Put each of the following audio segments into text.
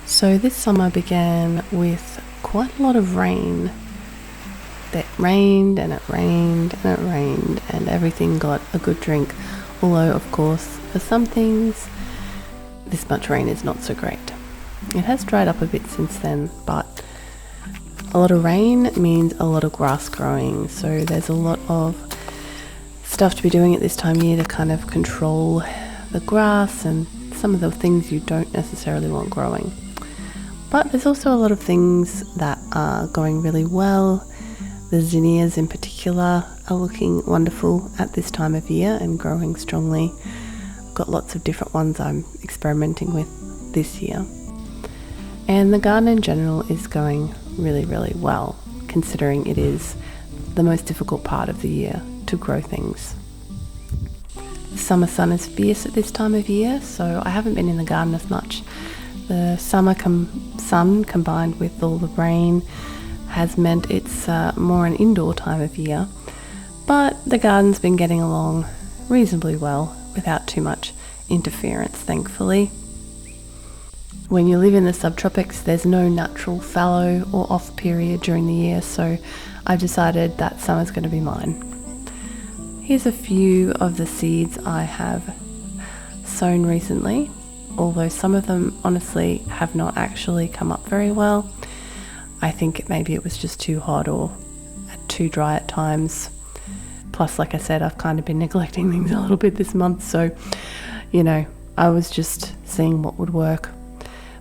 So this summer began with quite a lot of rain. That rained and it rained and it rained and everything got a good drink. Although, of course, for some things, this much rain is not so great. It has dried up a bit since then, but a lot of rain means a lot of grass growing. So there's a lot of stuff to be doing at this time of year to kind of control the grass and some of the things you don't necessarily want growing. But there's also a lot of things that are going really well. The zinnias in particular are looking wonderful at this time of year and growing strongly. I've got lots of different ones I'm experimenting with this year. And the garden in general is going really, really well, considering it is the most difficult part of the year to grow things. The summer sun is fierce at this time of year, so I haven't been in the garden as much. The summer sun combined with all the rain has meant it's more an indoor time of year, but the garden's been getting along reasonably well without too much interference, thankfully. When you live in the subtropics, there's no natural fallow or off period during the year, so I've decided that summer's going to be mine. Here's a few of the seeds I have sown recently, although some of them honestly have not actually come up very well. I think maybe it was just too hot or too dry at times. Plus, like I said, I've kind of been neglecting things a little bit this month, so I was just seeing what would work.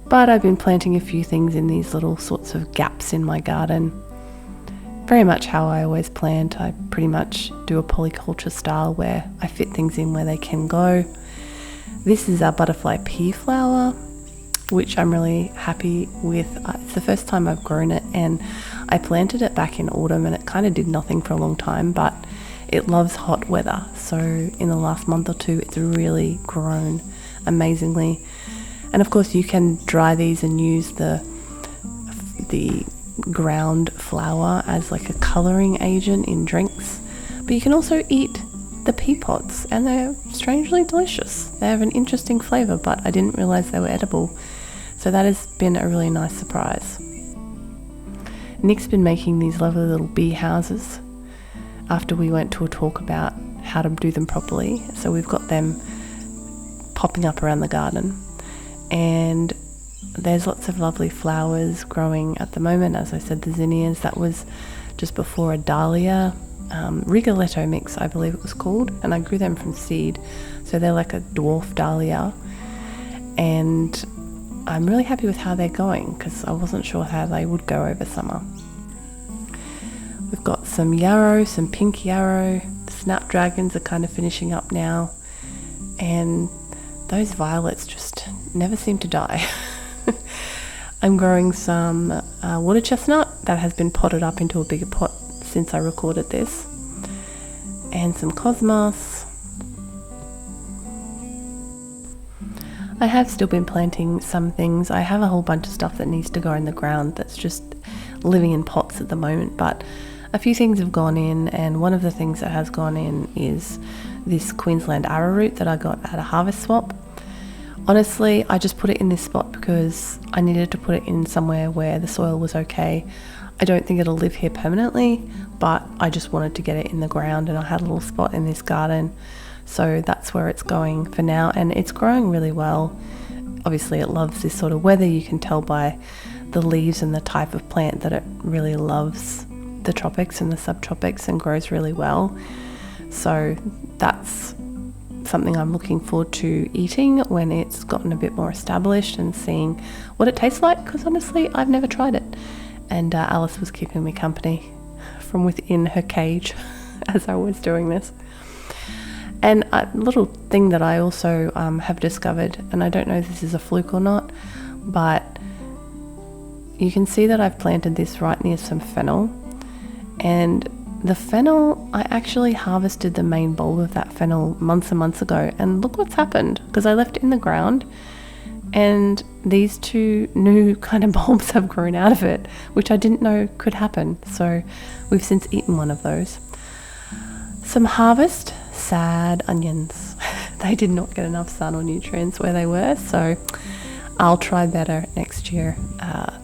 But I've been planting a few things in these little sorts of gaps in my garden. Very much how I always plant. I pretty much do a polyculture style where I fit things in where they can go. This is our butterfly pea flower, which I'm really happy with. It's the first time I've grown it, and I planted it back in autumn and it kind of did nothing for a long time, but it loves hot weather. So in the last month or two, it's really grown amazingly. And of course you can dry these and use the ground flower as like a colouring agent in drinks. But you can also eat the pea pods, and they're strangely delicious. They have an interesting flavour, but I didn't realise they were edible. So that has been a really nice surprise. Nick's been making these lovely little bee houses after we went to a talk about how to do them properly. So we've got them popping up around the garden. And there's lots of lovely flowers growing at the moment. As I said, the zinnias, that was just before a dahlia Rigoletto mix, I believe it was called, and I grew them from seed, so they're like a dwarf dahlia, and I'm really happy with how they're going because I wasn't sure how they would go over summer. We've got some yarrow, some pink yarrow. The snapdragons are kind of finishing up now, and those violets just never seem to die. I'm growing some water chestnut that has been potted up into a bigger pot since I recorded this, and some cosmos. I have still been planting some things. I have a whole bunch of stuff that needs to go in the ground that's just living in pots at the moment, but a few things have gone in, and one of the things that has gone in is this Queensland arrowroot that I got at a harvest swap. Honestly, I just put it in this spot because I needed to put it in somewhere where the soil was okay. I don't think it'll live here permanently, but I just wanted to get it in the ground, and I had a little spot in this garden, so that's where it's going for now, and it's growing really well. Obviously it loves this sort of weather. You can tell by the leaves and the type of plant that it really loves the tropics and the subtropics and grows really well. So that's something I'm looking forward to eating when it's gotten a bit more established and seeing what it tastes like, because honestly I've never tried it. And Alice was keeping me company from within her cage as I was doing this. And a little thing that I also have discovered, and I don't know if this is a fluke or not, but you can see that I've planted this right near some fennel. And the fennel, I actually harvested the main bulb of that fennel months and months ago, and look what's happened, because I left it in the ground and these two new kind of bulbs have grown out of it, which I didn't know could happen. So we've since eaten one of those. Some harvest, sad onions. They did not get enough sun or nutrients where they were, so I'll try better next year.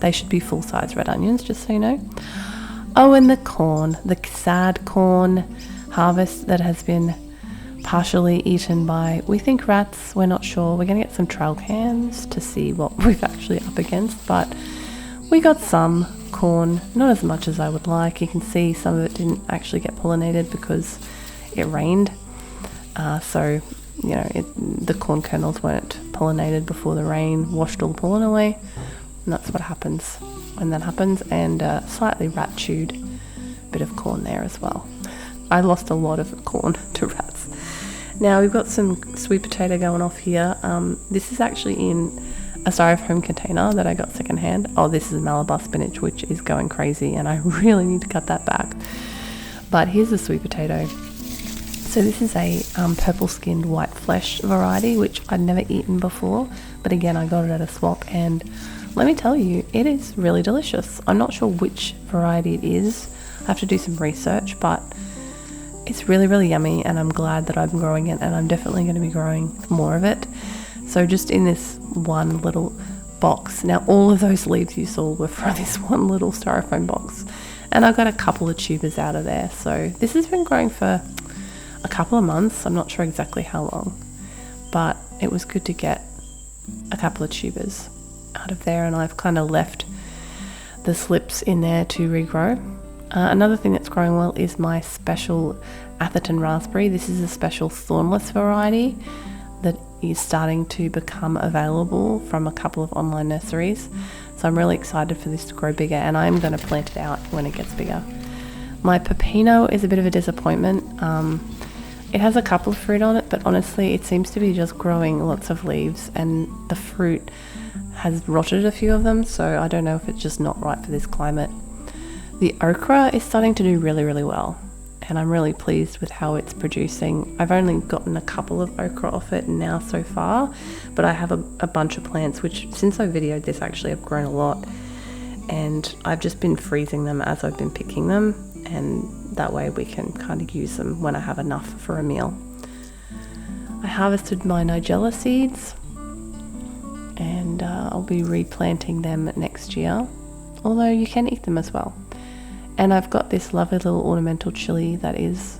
They should be full-size red onions, just so you know. Oh, and the corn, the sad corn harvest that has been partially eaten by, we think, rats. We're not sure. We're going to get some trail cams to see what we've actually up against, but we got some corn, not as much as I would like. You can see some of it didn't actually get pollinated because it rained. So, you know, the corn kernels weren't pollinated before the rain washed all the pollen away. And that's what happens when that happens. And slightly rat chewed bit of corn there as well. I lost a lot of corn to rats. Now we've got some sweet potato going off here. This is actually in a styrofoam container that I got secondhand. Oh, this is Malabar spinach, which is going crazy, and I really need to cut that back. But here's the sweet potato. So this is a purple skinned white flesh variety, which I'd never eaten before, but again, I got it at a swap, and let me tell you, it is really delicious. I'm not sure which variety it is. I have to do some research, but it's really, really yummy, and I'm glad that I'm growing it, and I'm definitely going to be growing more of it. So just in this one little box. Now all of those leaves you saw were from this one little styrofoam box, and I got a couple of tubers out of there. So this has been growing for a couple of months. I'm not sure exactly how long, but it was good to get a couple of tubers out of there, and I've kind of left the slips in there to regrow. Another thing that's growing well is my special Atherton raspberry. This is a special thornless variety that is starting to become available from a couple of online nurseries. So I'm really excited for this to grow bigger, and I'm going to plant it out when it gets bigger. My pepino is a bit of a disappointment. It has a couple of fruit on it, but honestly it seems to be just growing lots of leaves, and the fruit has rotted a few of them, so I don't know if it's just not right for this climate. The okra is starting to do really, really well, and I'm really pleased with how it's producing. I've only gotten a couple of okra off it now so far, but I have a bunch of plants which, since I videoed this, actually have grown a lot, and I've just been freezing them as I've been picking them, and that way we can kind of use them when I have enough for a meal. I harvested my nigella seeds, and I'll be replanting them next year, although you can eat them as well. And I've got this lovely little ornamental chili that is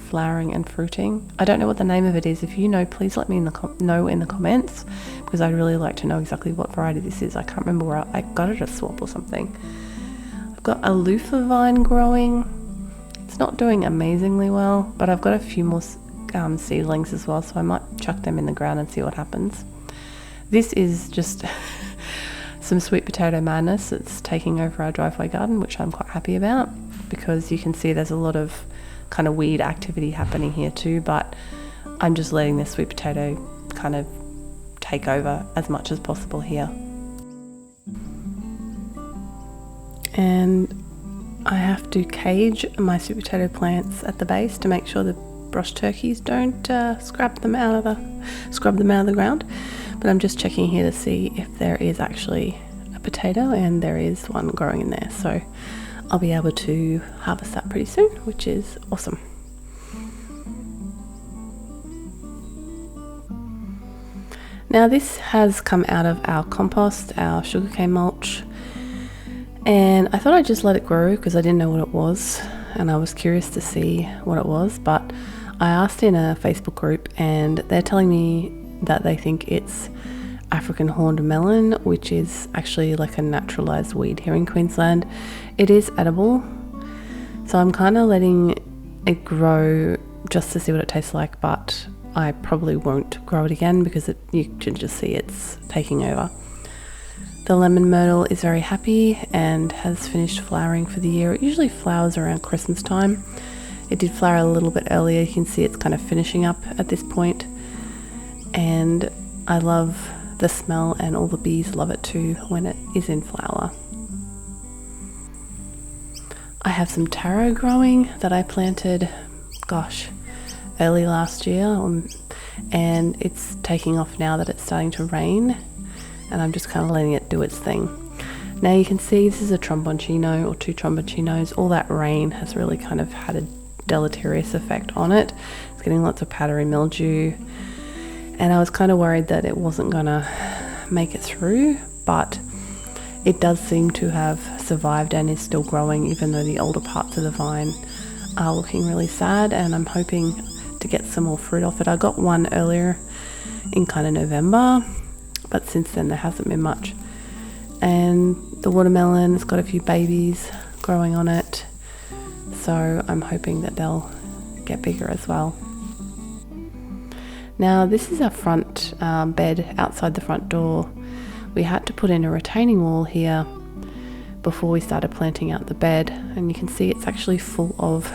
flowering and fruiting. I don't know what the name of it is. If you know, please let me know in the comments, because I'd really like to know exactly what variety this is. I can't remember where I got it at a swap or something. I've got a loofah vine growing. It's not doing amazingly well, but I've got a few more seedlings as well, so I might chuck them in the ground and see what happens. This is just some sweet potato madness that's taking over our driveway garden, which I'm quite happy about, because you can see there's a lot of kind of weed activity happening here too, but I'm just letting this sweet potato kind of take over as much as possible here. And I have to cage my sweet potato plants at the base to make sure the brush turkeys don't scrub them out of the ground. But I'm just checking here to see if there is actually a potato, and there is one growing in there. So I'll be able to harvest that pretty soon, which is awesome. Now this has come out of our compost, our sugarcane mulch, and I thought I'd just let it grow because I didn't know what it was, and I was curious to see what it was. But I asked in a Facebook group, and they're telling me that they think it's African horned melon, which is actually like a naturalized weed here in Queensland. It is edible, so I'm kind of letting it grow just to see what it tastes like, but I probably won't grow it again because you can just see it's taking over. The lemon myrtle is very happy and has finished flowering for the year. It usually flowers around Christmas time. It did flower a little bit earlier. You can see it's kind of finishing up at this point. And I love the smell, and all the bees love it too when it is in flower. I have some taro growing that I planted, early last year, and it's taking off now that it's starting to rain, and I'm just kind of letting it do its thing. Now you can see this is a tromboncino or two tromboncinos. All that rain has really kind of had a deleterious effect on it. It's getting lots of powdery mildew, and I was kind of worried that it wasn't gonna make it through, but it does seem to have survived and is still growing, even though the older parts of the vine are looking really sad, and I'm hoping to get some more fruit off it. I got one earlier in kind of November, but since then there hasn't been much. And the watermelon has got a few babies growing on it, so I'm hoping that they'll get bigger as well. Now this is our front bed outside the front door. We had to put in a retaining wall here before we started planting out the bed, and you can see it's actually full of,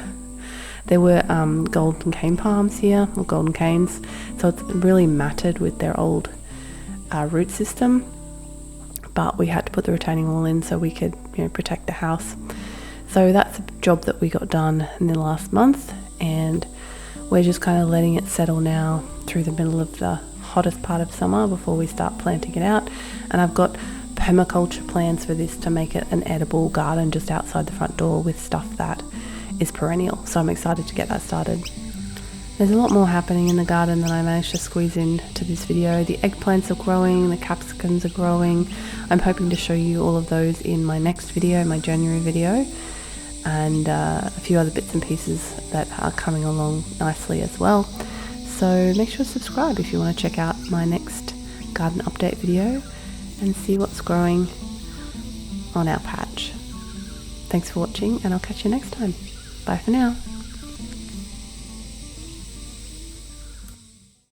there were golden cane palms here, or golden canes, so it's really matted with their old root system, but we had to put the retaining wall in so we could, protect the house. So that's a job that we got done in the last month, and we're just kind of letting it settle now through the middle of the hottest part of summer before we start planting it out. And I've got permaculture plans for this to make it an edible garden just outside the front door with stuff that is perennial, so I'm excited to get that started. There's a lot more happening in the garden than I managed to squeeze into this video. The eggplants are growing, the capsicums are growing. I'm hoping to show you all of those in my next video, my January video, and a few other bits and pieces that are coming along nicely as well. So make sure to subscribe if you want to check out my next garden update video and see what's growing on our patch. Thanks for watching, and I'll catch you next time. Bye for now.